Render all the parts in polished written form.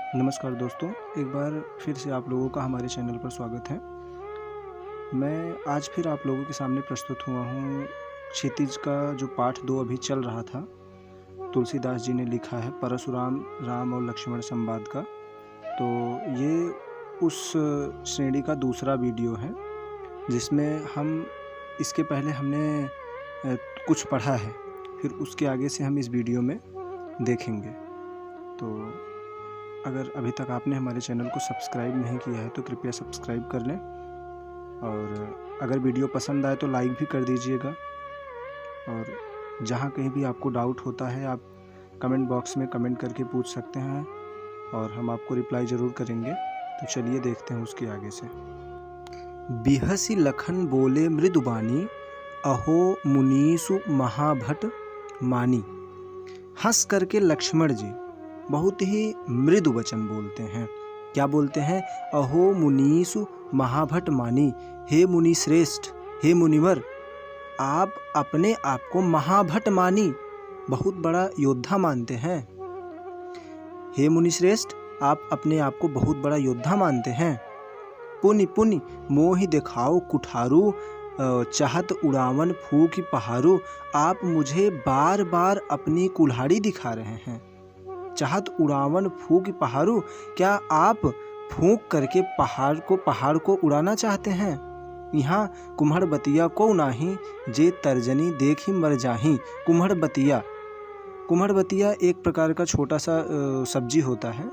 नमस्कार दोस्तों, एक बार फिर से आप लोगों का हमारे चैनल पर स्वागत है। मैं आज फिर आप लोगों के सामने प्रस्तुत हुआ हूँ। क्षितिज का जो पाठ 2 अभी चल रहा था, तुलसीदास जी ने लिखा है परशुराम राम और लक्ष्मण संवाद का। तो ये उस श्रेणी का दूसरा वीडियो है जिसमें हम इसके पहले हमने कुछ पढ़ा है, फिर उसके आगे से हम इस वीडियो में देखेंगे। तो अगर अभी तक आपने हमारे चैनल को सब्सक्राइब नहीं किया है तो कृपया सब्सक्राइब कर लें, और अगर वीडियो पसंद आए तो लाइक भी कर दीजिएगा। और जहाँ कहीं भी आपको डाउट होता है आप कमेंट बॉक्स में कमेंट करके पूछ सकते हैं और हम आपको रिप्लाई ज़रूर करेंगे। तो चलिए देखते हैं उसके आगे से। बिहसी लखन बोले मृदुबानी, अहो मुनीसु महाभट मानी। हंस करके लक्ष्मण जी बहुत ही मृदु वचन बोलते हैं। क्या बोलते हैं? अहो मुनीसु महाभट मानी। हे मुनि श्रेष्ठ, हे मुनिवर, आप अपने आप को महाभट मानी, बहुत बड़ा योद्धा मानते हैं। हे मुनि श्रेष्ठ, आप अपने आप को बहुत बड़ा योद्धा मानते हैं। पुनि पुनि मोहि दिखाओ कुठारू, चाहत उड़ावन फूकी पहाड़ू। आप मुझे बार बार अपनी कुल्हाड़ी दिखा रहे हैं। चाहत उड़ावन फूक पहाड़ू, क्या आप फूंक करके पहाड़ को उड़ाना चाहते हैं? यहाँ कुम्हड़ बतिया को नाही, जे तर्जनी देखी मर जाही। कुम्हड़ बतिया एक प्रकार का छोटा सा सब्जी होता है।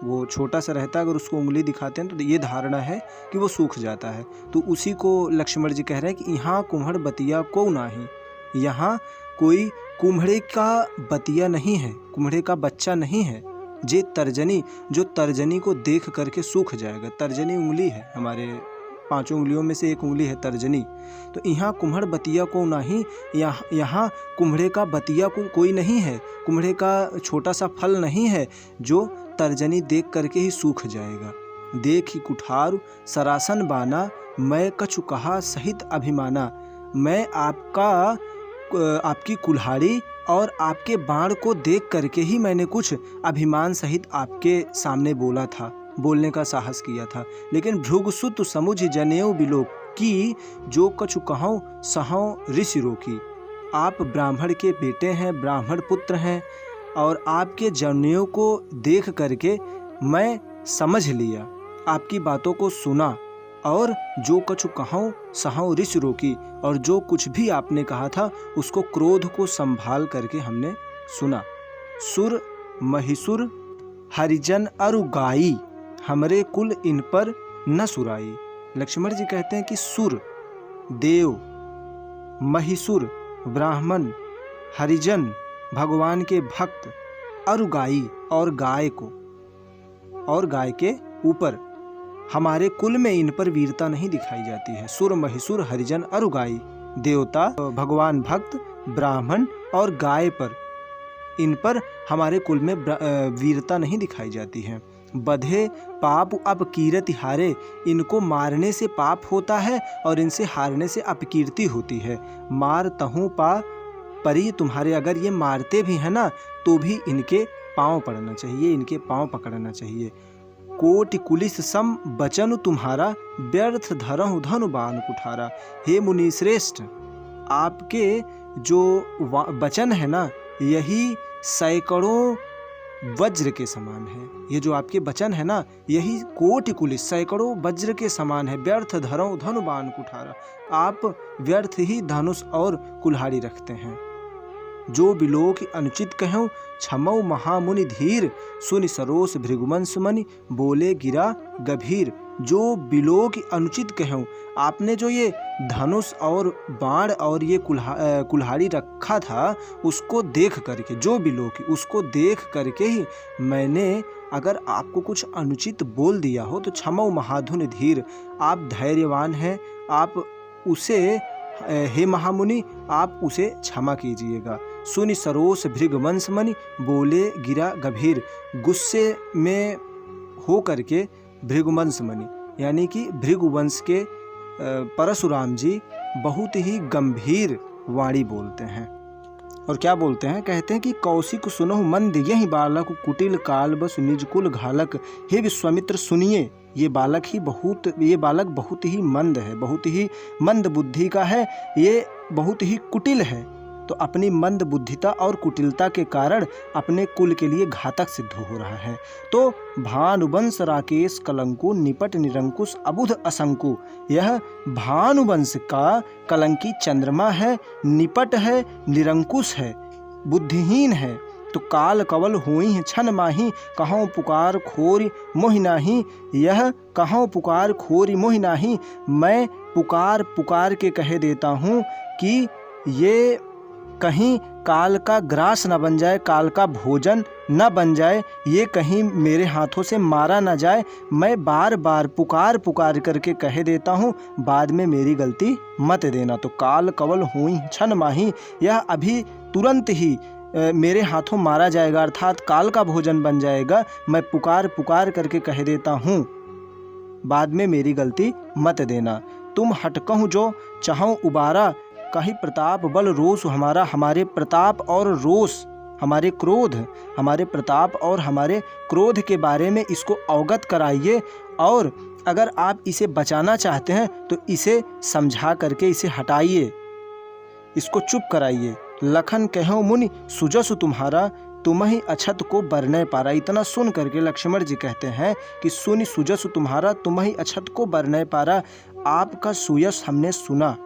वो छोटा सा रहता है, अगर उसको उंगली दिखाते हैं तो ये धारणा है कि वो सूख जाता है। तो उसी को लक्ष्मण जी कह रहे हैं कि यहाँ कुम्हड़ बतिया को नाही, यहाँ कोई कुम्हड़े का बतिया नहीं है, कुम्हड़े का बच्चा नहीं है। जे तर्जनी, जो तर्जनी को देख करके सूख जाएगा। तर्जनी उंगली है, हमारे 5 उंगलियों में से एक उंगली है तर्जनी। तो यहाँ कुम्हड़ बतिया को नहीं, यहाँ कुम्हड़े का बतिया को कोई नहीं है, कुम्हड़े का छोटा सा फल नहीं है जो तर्जनी देख करके ही सूख जाएगा। देख ही कुठार सरासन बाना, मैं कछु कहा सहित अभिमाना। मैं आपकी कुल्हाड़ी और आपके बाण को देख करके ही मैंने कुछ अभिमान सहित आपके सामने बोला था, बोलने का साहस किया था। लेकिन भृगुसुत समुझ जनेऊ बिलोक की, जो कछु कहूँ सहूँ ऋषि रोकी। आप ब्राह्मण के बेटे हैं, ब्राह्मण पुत्र हैं, और आपके जनेऊ को देख करके मैं समझ लिया, आपकी बातों को सुना, और जो कछु कहूँ सहूँ ऋषि रोकी। और जो कुछ भी आपने कहा था उसको क्रोध को संभाल करके हमने सुना। सुर महिसुर हरिजन अरु गाई, हमरे कुल इन पर न सुराई। लक्ष्मण जी कहते हैं कि सुर देव, महिसुर ब्राह्मण, हरिजन भगवान के भक्त, अरु गाई और गाय के ऊपर हमारे कुल में इन पर वीरता नहीं दिखाई जाती है। सुर महिसुर हरिजन अरु गाई, देवता, भगवान भक्त, ब्राह्मण और गाय पर, इन पर हमारे कुल में वीरता नहीं दिखाई जाती है। बधे पाप अब कीरति हारे, इनको मारने से पाप होता है और इनसे हारने से अपकीर्ति होती है। मार तहु पा परी तुम्हारे, अगर ये मारते भी हैं ना तो भी इनके पाँव पड़ना चाहिए, इनके पाँव पकड़ना चाहिए। कोटि कुलिस सम बचन तुम्हारा, व्यर्थ धरहु धनु बाण कुठारा। हे मुनि श्रेष्ठ, आपके जो वचन है ना, यही सैकड़ों वज्र के समान है। ये जो आपके वचन है ना, यही कोटि कुलिस सैकड़ों वज्र के समान है। व्यर्थ धरहु धनु बाण कुठारा, आप व्यर्थ ही धनुष और कुल्हाड़ी रखते हैं। जो बिलोक अनुचित कहूँ क्षमऊ महामुनि धीर, सुनि सरोस भृगुवंश मनि बोले गिरा गभीर। जो बिलोक अनुचित कहूँ, आपने जो ये धनुष और बाण और ये कुल्हाड़ी रखा था, उसको देख करके, जो बिलोक उसको देख करके ही मैंने अगर आपको कुछ अनुचित बोल दिया हो तो क्षमऊ महाधुन धीर, आप धैर्यवान हैं, आप उसे, हे महामुनि, आप उसे क्षमा कीजिएगा। सुनि सरोस भृगवंश मनि बोले गिरा गभीर, गुस्से में हो करके भृगुवंश मनि यानी कि भृगुवंश के परशुराम जी बहुत ही गंभीर वाणी बोलते हैं। और क्या बोलते हैं, कहते हैं कि कौशिक सुनहु मंद यही बालक कुटिल काल बस निज कुल घालक। हे विश्वामित्र सुनिए, ये बालक बहुत ही मंद है, बहुत ही मंद बुद्धि का है, ये बहुत ही कुटिल है। तो अपनी मंद बुद्धिता और कुटिलता के कारण अपने कुल के लिए घातक सिद्ध हो रहा है। तो भानुवंश राकेश कलंकु निपट निरंकुश अबुध असंकु। यह भानुवंश का कलंकी चंद्रमा है, निपट है, निरंकुश है, बुद्धिहीन है। तो काल कवल हुई छन माही कहों पुकार खोरी मोहि नाही। यह कहों पुकार खोरी मोहि नाही। मैं पुकार पुकार के कह देता हूँ कि ये कहीं काल का ग्रास न बन जाए, काल का भोजन न बन जाए, ये कहीं मेरे हाथों से मारा न जाए। मैं बार बार पुकार पुकार करके कह देता हूँ, बाद में मेरी गलती मत देना। तो काल कवल हुई छन माही, यह अभी तुरंत ही मेरे हाथों मारा जाएगा, अर्थात काल का भोजन बन जाएगा। मैं पुकार पुकार करके कह देता हूँ, बाद में मेरी गलती मत देना। तुम हटकहूँ जो चाहूँ उबारा, कहीं प्रताप बल रोष हमारा। हमारे प्रताप और रोष, हमारे क्रोध, हमारे प्रताप और हमारे क्रोध के बारे में इसको अवगत कराइए। और अगर आप इसे बचाना चाहते हैं तो इसे समझा करके इसे हटाइए, इसको चुप कराइए। लखन कहो मुनि सुजसु तुम्हारा, तुम ही अछत को बरने पारा। इतना सुन करके लक्ष्मण जी कहते हैं कि सुनि सुजसु तुम्हारा, तुम ही अछत को बरने पारा। आपका सुयश हमने सुना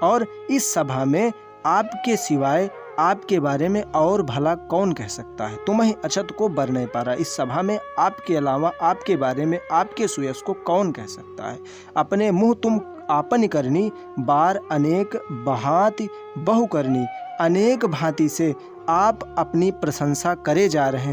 और इस सभा में आपके सिवाय आपके बारे में और भला कौन कह सकता है। तुम ही अछत को बर नहीं पा रहा, इस सभा में आपके अलावा आपके बारे में आपके सुयश को कौन कह सकता है। अपने मुँह तुम आपन करनी, बार अनेक भांति बहु करनी। अनेक भांति से आप अपनी प्रशंसा करे जा रहे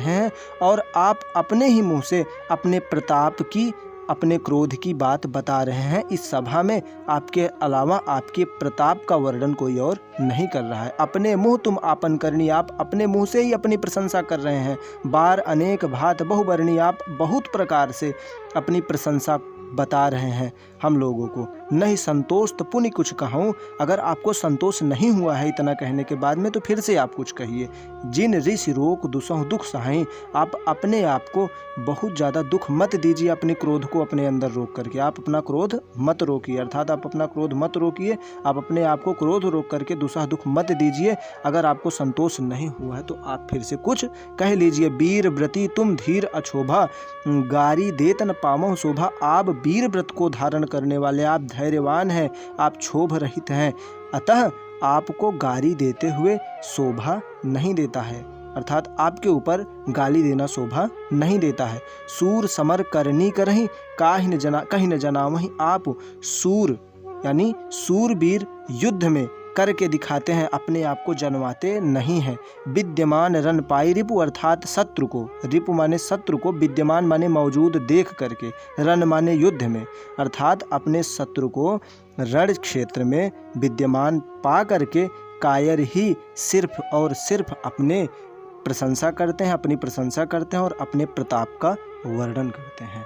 हैं और आप अपने ही मुँह से अपने प्रताप की, अपने क्रोध की बात बता रहे हैं। इस सभा में आपके अलावा आपके प्रताप का वर्णन कोई और नहीं कर रहा है। अपने मुँह तुम आपन करनी, आप अपने मुँह से ही अपनी प्रशंसा कर रहे हैं। बार अनेक भात बहुवर्णी, आप बहुत प्रकार से अपनी प्रशंसा बता रहे हैं हम लोगों को। नहीं संतोष तो पुनि कुछ कहूँ। अगर आपको संतोष नहीं हुआ है इतना कहने के बाद में तो फिर से आप कुछ कहिए। जिन ऋषि रोक दुसहु दुख सहाई, आप अपने आप को बहुत ज़्यादा दुख मत दीजिए। अपने क्रोध को अपने अंदर रोक करके आप अपना क्रोध मत रोकिए, अर्थात आप अपना क्रोध मत रोकिए। आप अपने आप को क्रोध रोक करके दूसरा दुख मत दीजिए। अगर आपको संतोष नहीं हुआ है तो आप फिर से कुछ कह लीजिए। वीर व्रती तुम धीर अछोभा, गारी देत न पामो शोभा। आप वीर व्रत को धारण करने वाले, आप धैर्यवान हैं, आप क्षोभ रहित हैं, अतः आपको गाली देते हुए शोभा नहीं देता है, अर्थात आपके ऊपर गाली देना शोभा नहीं देता है। सूर समर करनी करही, कहीं न जना वहीं। आप सूर यानी सूरवीर युद्ध में करके दिखाते हैं, अपने आप को जनवाते नहीं हैं। विद्यमान रन पाई रिपु, अर्थात शत्रु को, रिपु माने शत्रु को, विद्यमान माने मौजूद देख करके, रन माने युद्ध में, अर्थात अपने शत्रु को रण क्षेत्र में विद्यमान पा करके कायर ही सिर्फ और सिर्फ अपने प्रशंसा करते हैं, अपनी प्रशंसा करते हैं और अपने प्रताप का वर्णन करते हैं।